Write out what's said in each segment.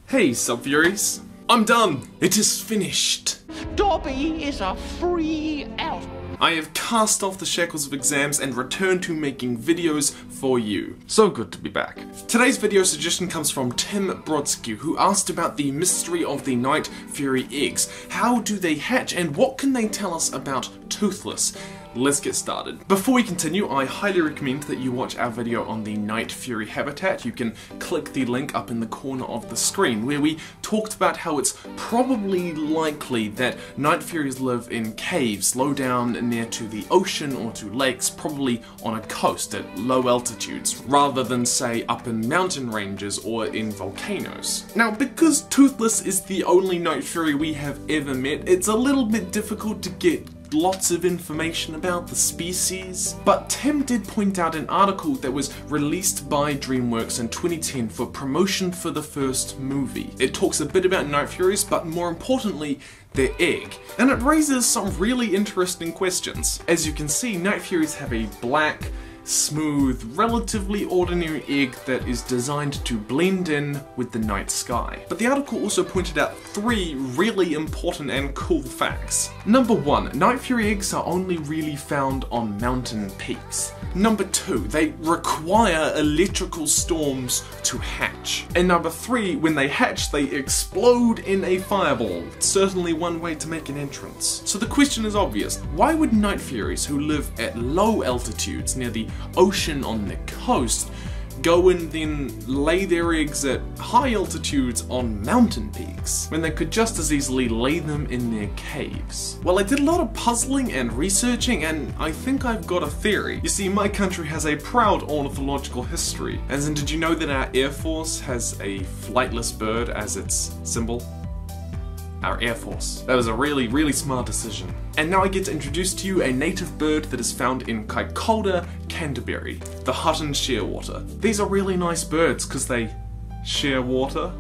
Hey, Sub-Furies. I'm done. It is finished. Dobby is a free elf. I have cast off the shackles of exams and returned to making videos for you. So good to be back. Today's video suggestion comes from Tim Brodsky, who asked about the mystery of the Night Fury eggs. How do they hatch and what can they tell us about Toothless? Let's get started. Before we continue, I highly recommend that you watch our video on the Night Fury habitat. You can click the link up in the corner of the screen where we talked about how it's probably likely that Night Furies live in caves low down near to the ocean or to lakes, probably on a coast at low altitudes, rather than say up in mountain ranges or in volcanoes. Now, because Toothless is the only Night Fury we have ever met, it's a little bit difficult to get lots of information about the species, but Tim did point out an article that was released by DreamWorks in 2010 for promotion for the first movie. It talks a bit about Night Furies, but more importantly, their egg. And it raises some really interesting questions. As you can see, Night Furies have a black, smooth, relatively ordinary egg that is designed to blend in with the night sky. But the article also pointed out three really important and cool facts. Number one, Night Fury eggs are only really found on mountain peaks. Number two, they require electrical storms to hatch. And number three, when they hatch, they explode in a fireball. Certainly one way to make an entrance. So the question is obvious. Why would Night Furies, who live at low altitudes near the ocean on the coast, go and then lay their eggs at high altitudes on mountain peaks, when they could just as easily lay them in their caves? Well, I did a lot of puzzling and researching, and I think I've got a theory. You see, my country has a proud ornithological history. As in, did you know that our Air Force has a flightless bird as its symbol? Our Air Force. That was a really, really smart decision. And now I get to introduce to you a native bird that is found in Kikolda, Canterbury, the Hutton shearwater. These are really nice birds because they share water.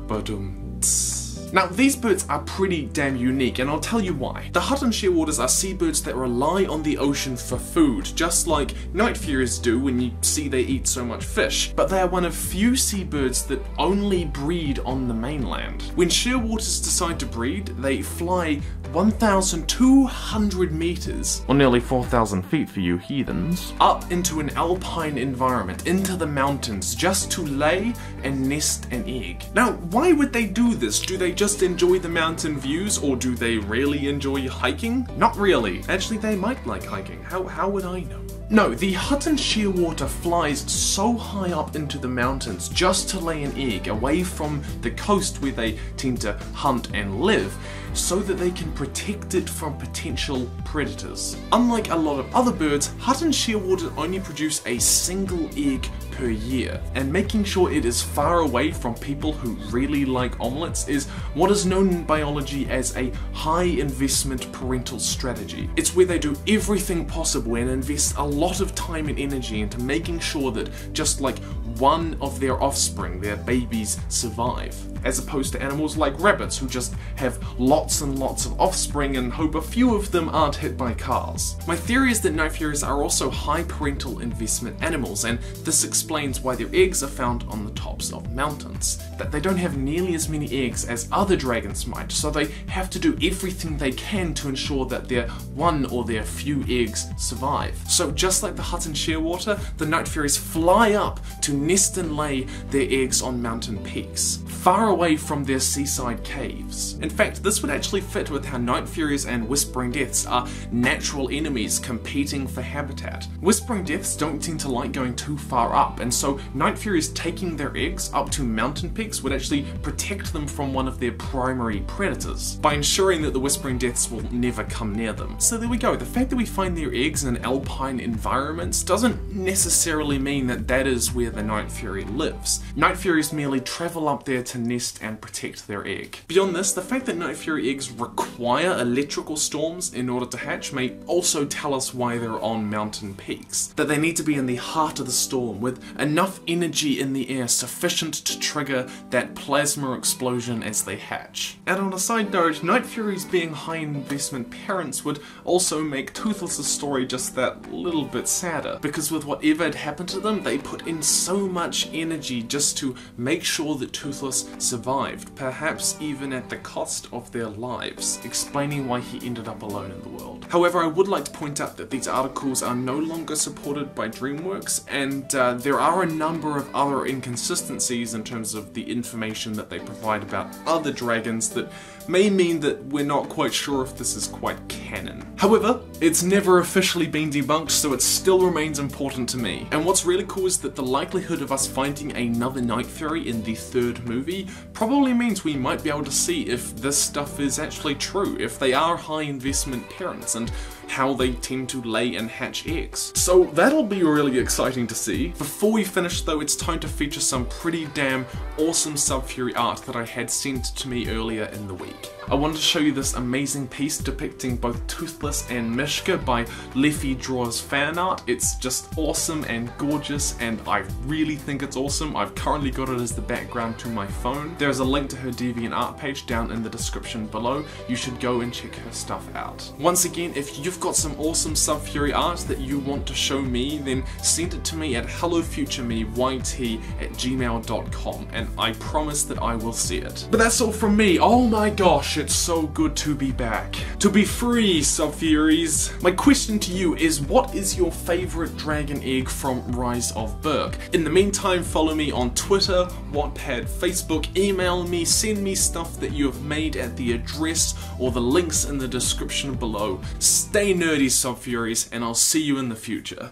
Now, these birds are pretty damn unique, and I'll tell you why. The Hutton shearwaters are seabirds that rely on the ocean for food, just like Night Furies do when you see they eat so much fish. But they are one of few seabirds that only breed on the mainland. When shearwaters decide to breed, they fly 1,200 meters, or nearly 4,000 feet for you heathens, up into an alpine environment, into the mountains, just to lay and nest an egg. Now, why would they do this? Do they just enjoy the mountain views, or do they really enjoy hiking? Not really. Actually, they might like hiking. How would I know? No, the Hutton shearwater flies so high up into the mountains just to lay an egg away from the coast where they tend to hunt and live, so that they can protect it from potential predators. Unlike a lot of other birds, Hutton shearwaters only produce a single egg per year, and making sure it is far away from people who really like omelets is what is known in biology as a high investment parental strategy. It's where they do everything possible and invest a lot of time and energy into making sure that just like one of their offspring, their babies, survive, as opposed to animals like rabbits who just have lots and lots of offspring and hope a few of them aren't hit by cars. My theory is that Night Furies are also high parental investment animals, and this explains why their eggs are found on the tops of mountains. That they don't have nearly as many eggs as other dragons might, so they have to do everything they can to ensure that their one or their few eggs survive. So just like the Hutton shearwater, the Night Furies fly up to nest and lay their eggs on mountain peaks, far away from their seaside caves. In fact, this would actually fit with how Night Furies and Whispering Deaths are natural enemies competing for habitat. Whispering Deaths don't tend to like going too far up, and so Night Furies taking their eggs up to mountain peaks would actually protect them from one of their primary predators, by ensuring that the Whispering Deaths will never come near them. So there we go. The fact that we find their eggs in alpine environments doesn't necessarily mean that that is where the Night Fury lives. Night Furies merely travel up there to nest and protect their egg. Beyond this, the fact that Night Fury eggs require electrical storms in order to hatch may also tell us why they're on mountain peaks. That they need to be in the heart of the storm with enough energy in the air sufficient to trigger that plasma explosion as they hatch. And on a side note, Night Furies being high investment parents would also make Toothless' story just that little bit sadder, because with whatever had happened to them, they put in so much energy just to make sure that Toothless survived, perhaps even at the cost of their lives, explaining why he ended up alone in the world. However, I would like to point out that these articles are no longer supported by DreamWorks, and there are a number of other inconsistencies in terms of the information that they provide about other dragons that may mean that we're not quite sure if this is quite canon. However, it's never officially been debunked, so it still remains important to me. And what's really cool is that the likelihood of us finding another Night Fury in the third movie probably means we might be able to see if this stuff is actually true, if they are high investment parents, and how they tend to lay and hatch eggs. So that'll be really exciting to see. Before we finish though, it's time to feature some pretty damn awesome Sub-Fury art that I had sent to me earlier in the week. I wanted to show you this amazing piece depicting both Toothless and Mishka by Leffy Draws fan art. It's just awesome and gorgeous, and I really think it's awesome. I've currently got it as the background to my phone. There's a link to her DeviantArt page down in the description below. You should go and check her stuff out. Once again, if you've got some awesome Sub-Fury art that you want to show me, then send it to me at hellofuturemeyt@gmail.com, and I promise that I will see it. But that's all from me. Oh my gosh, it's so good to be back. To be free, Sub-Furies. My question to you is, what is your favorite dragon egg from Rise of Berk? In the meantime, follow me on Twitter, Wattpad, Facebook, email me, send me stuff that you have made at the address or the links in the description below. Stay nerdy, Sub-Furies, and I'll see you in the future.